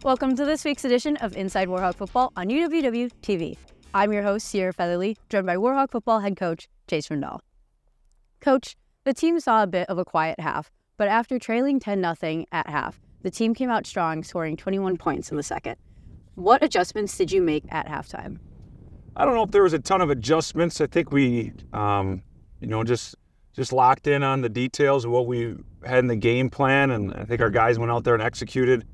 Welcome to this week's edition of Inside Warhawk Football on UWW TV. I'm your host, Sierra Featherly, joined by Warhawk Football head coach, Chase Rendall. Coach, the team saw a bit of a quiet half, but after trailing 10-0 at half, the team came out strong, scoring 21 points in the second. What adjustments did you make at halftime? I don't know if there was a ton of adjustments. I think we, just locked in on the details of what we had in the game plan, and I think our guys went out there and executed.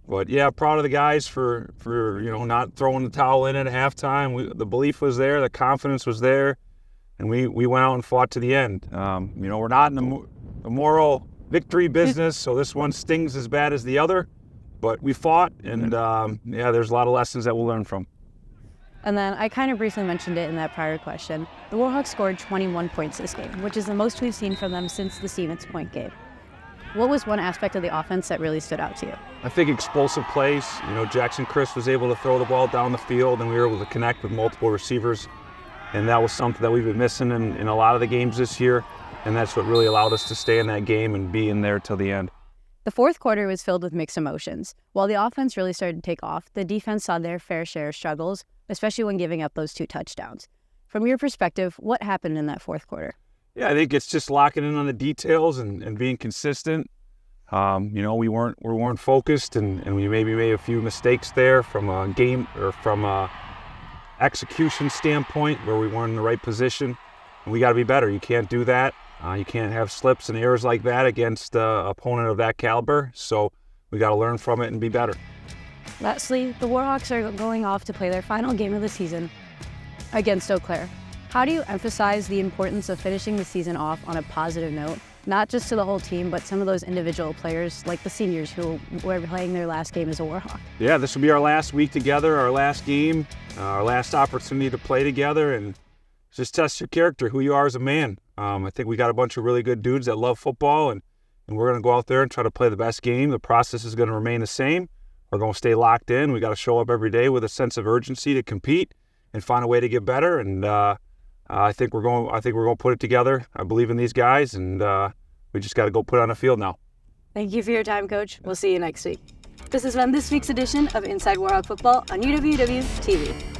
But yeah, proud of the guys for not throwing the towel in at halftime. The belief was there, the confidence was there, and we went out and fought to the end. We're not in the moral victory business, so this one stings as bad as the other. But we fought, and there's a lot of lessons that we'll learn from. And then I kind of briefly mentioned it in that prior question. The Warhawks scored 21 points this game, which is the most we've seen from them since the Stevens Point game. What was one aspect of the offense that really stood out to you? I think explosive plays. Jackson Chris was able to throw the ball down the field, and we were able to connect with multiple receivers. And that was something that we've been missing in a lot of the games this year. And that's what really allowed us to stay in that game and be in there till the end. The fourth quarter was filled with mixed emotions. While the offense really started to take off, the defense saw their fair share of struggles, especially when giving up those 2 touchdowns. From your perspective, what happened in that fourth quarter? Yeah, I think it's just locking in on the details and being consistent. We weren't focused, and we maybe made a few mistakes there from a game or from a execution standpoint where we weren't in the right position. And we got to be better. You can't do that. You can't have slips and errors like that against an opponent of that caliber. So we got to learn from it and be better. Lastly, the Warhawks are going off to play their final game of the season against Eau Claire. How do you emphasize the importance of finishing the season off on a positive note, not just to the whole team, but some of those individual players like the seniors who were playing their last game as a Warhawk? Yeah, this will be our last week together, our last game, our last opportunity to play together and just test your character, who you are as a man. I think we got a bunch of really good dudes that love football, and we're going to go out there and try to play the best game. The process is going to remain the same. We're going to stay locked in. We got to show up every day with a sense of urgency to compete and find a way to get better. And I think we're going to put it together. I believe in these guys, and we just got to go put it on the field now. Thank you for your time, Coach. We'll see you next week. This has been this week's edition of Inside Warhawk Football on UWW TV.